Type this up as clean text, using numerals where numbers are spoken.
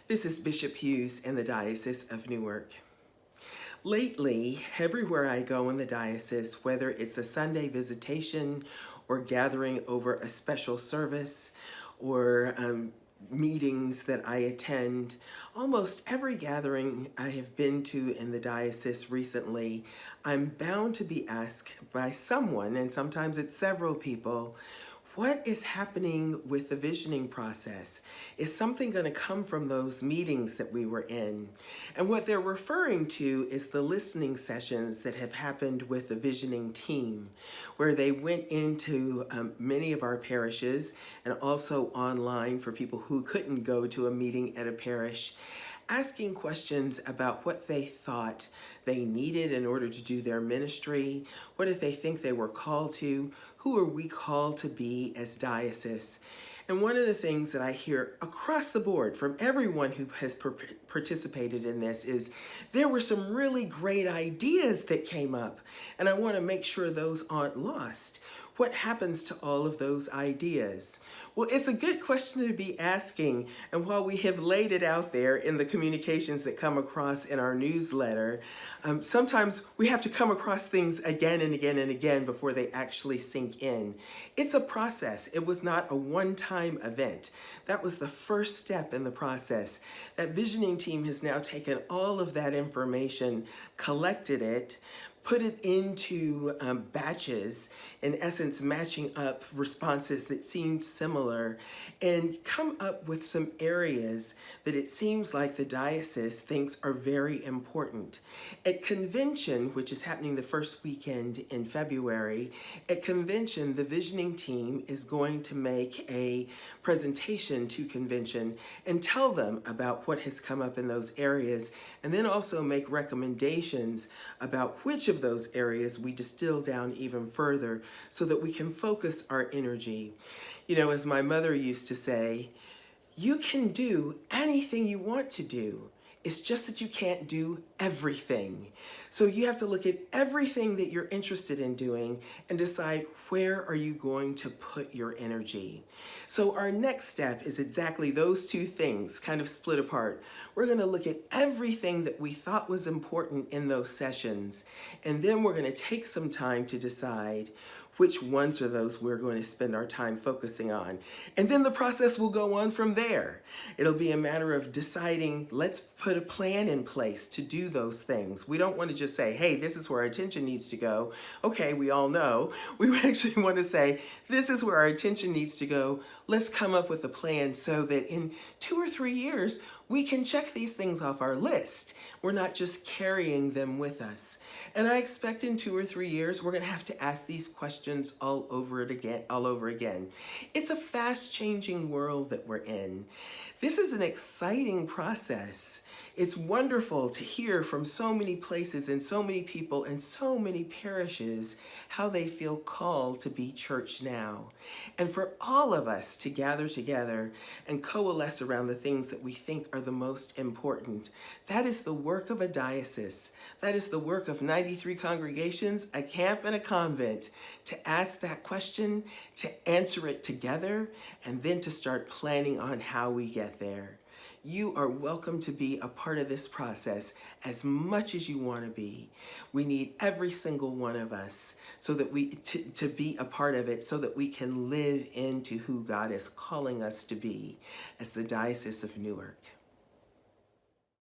This is Bishop Hughes in the Diocese of Newark. Lately, everywhere I go in the diocese, whether it's a Sunday visitation or gathering over a special service or meetings that I attend, almost every gathering I have been to in the diocese recently, I'm bound to be asked by someone, and sometimes it's several people, what is happening with the visioning process? Is something going to come from those meetings that we were in? And what they're referring to is the listening sessions that have happened with the visioning team, where they went into many of our parishes and also online for people who couldn't go to a meeting at a parish, asking questions about what they thought they needed in order to do their ministry. What did they think they were called to? Who are we called to be as diocese? And one of the things that I hear across the board from everyone who has participated in this is there were some really great ideas that came up, and I want to make sure those aren't lost. What happens to all of those ideas? Well, it's a good question to be asking, and while we have laid it out there in the communications that come across in our newsletter, sometimes we have to come across things again and again and again before they actually sink in. It's a process. It was not a one-time event. That was the first step in the process. That visioning team has now taken all of that information, collected it, put it into batches, in essence matching up responses that seemed similar, and come up with some areas that it seems like the diocese thinks are very important. At convention, which is happening the first weekend in February, at convention the visioning team is going to make a presentation to convention and tell them about what has come up in those areas, and then also make recommendations about which of those areas we distill down even further so that we can focus our energy. You know, as my mother used to say, you can do anything you want to do. It's just that you can't do everything. So you have to look at everything that you're interested in doing and decide where are you going to put your energy. So our next step is exactly those two things kind of split apart. We're going to look at everything that we thought was important in those sessions, and then we're going to take some time to decide which ones are those we're going to spend our time focusing on. And then the process will go on from there. It'll be a matter of deciding, let's put a plan in place to do those things. We don't want to just say, hey, this is where our attention needs to go. Okay, we all know. We actually want to say, this is where our attention needs to go. Let's come up with a plan so that in 2 or 3 years, we can check these things off our list. We're not just carrying them with us. And I expect in 2 or 3 years, we're going to have to ask these questions all over again. It's a fast-changing world that we're in. This is an exciting process. It's wonderful to hear from so many places and so many people and so many parishes how they feel called to be church now. And for all of us to gather together and coalesce around the things that we think are the most important, that is the work of a diocese. That is the work of 93 congregations, a camp, and a convent, to ask that question, to answer it together, and then to start planning on how we get there. You are welcome to be a part of this process as much as you want to be. We need every single one of us so that to be a part of it, so that we can live into who God is calling us to be as the Diocese of Newark.